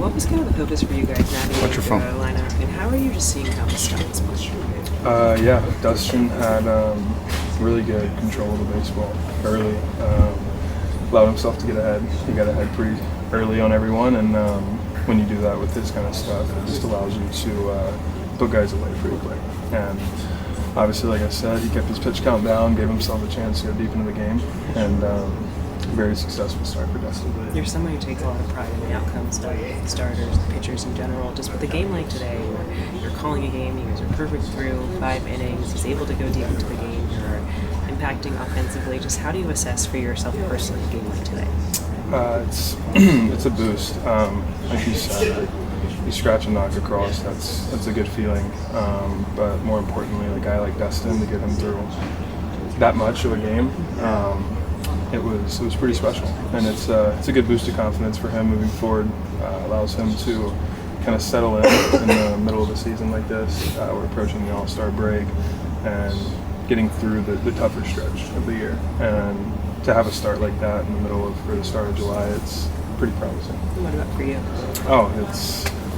what was kind of the focus for you guys navigating the lineup, and how are you just seeing how the stuff is played? Yeah, Dustin had really good control of the baseball early. Allowed himself to get ahead. He got ahead pretty early on everyone, and when you do that with this kind of stuff, it just allows you to put guys away pretty quick. And obviously, like I said, he kept his pitch count down, gave himself a chance to go deep into the game, and very successful start for Dustin. You're someone who takes a lot of pride in the outcomes of the starters, the pitchers in general. Just with a game like today, where you're calling a game, you guys are perfect through 5 innings, he's able to go deep into the game, you're impacting offensively. Just how do you assess for yourself personally a game like today? It's a boost. Like you said, you scratch and knock across. That's a good feeling. But more importantly, a guy like Dustin, to get him through that much of a game, it was pretty special, and it's a good boost of confidence for him moving forward. Allows him to kind of settle in the middle of the season like this. We're approaching the All-Star break and getting through the tougher stretch of the year, and to have a start like that in the middle of or the start of July, it's pretty promising. What about for you? Oh,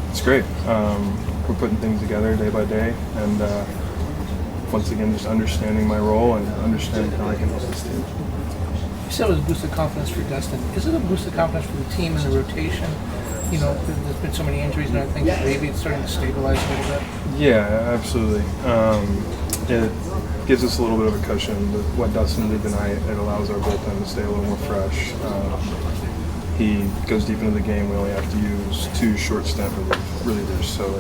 it's great. We're putting things together day by day, and once again, just understanding my role and understanding how I can help this team. You said it was a boost of confidence for Dustin. Is it a boost of confidence for the team and the rotation? You know, there's been so many injuries and other things. Maybe it's starting to stabilize a little bit. Yeah, absolutely. It gives us a little bit of a cushion. What Dustin did tonight, it allows our bullpen to stay a little more fresh. He goes deep into the game. We only have to use 2 short stint relievers, so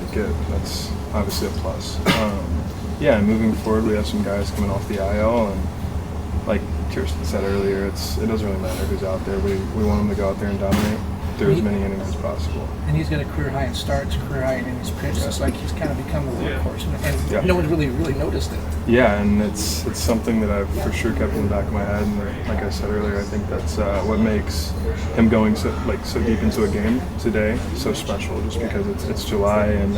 that's obviously a plus. Yeah, and moving forward, we have some guys coming off the IL, and like Kirsten said earlier, it doesn't really matter who's out there. We want them to go out there and dominate through as many innings as possible. And he's got a career high in starts, career high in innings pitched. It's like he's kind of become a workhorse, and no one's really noticed it. Yeah, and it's something that I've for sure kept in the back of my head. And like I said earlier, I think that's what makes him going so deep into a game today so special. Just because it's July, and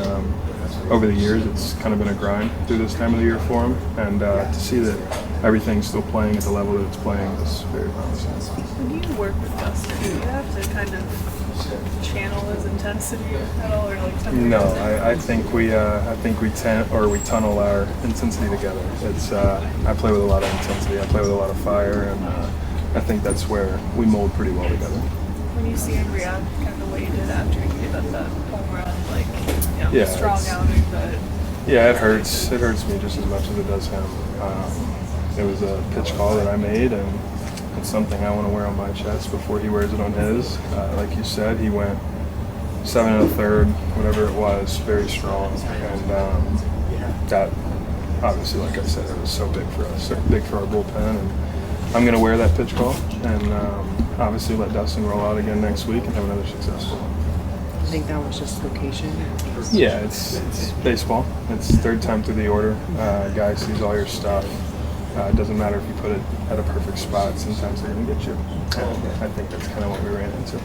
over the years it's kind of been a grind through this time of the year for him, and to see that everything's still playing at the level that it's playing is very promising. When you work with Dustin, do you have to kind of channel his intensity at all, or like something? No, I think we tunnel our intensity together. I play with a lot of intensity. I play with a lot of fire, and I think that's where we mold pretty well together. When you see him react, kind of the way he did after he gave up that home run, yeah, strong outing, but yeah, it hurts. It hurts me just as much as it does him. It was a pitch call that I made, and it's something I want to wear on my chest before he wears it on his. Like you said, he went 7 1/3, whatever it was, very strong, and that obviously, like I said, it was so big for us, so big for our bullpen, and I'm going to wear that pitch call, and obviously let Dustin roll out again next week and have another successful one. I think that was just location. Yeah, it's baseball. It's 3rd time through the order. Guy sees all your stuff. It doesn't matter if you put it at a perfect spot. Sometimes they're going to get you. And I think that's kind of what we ran into.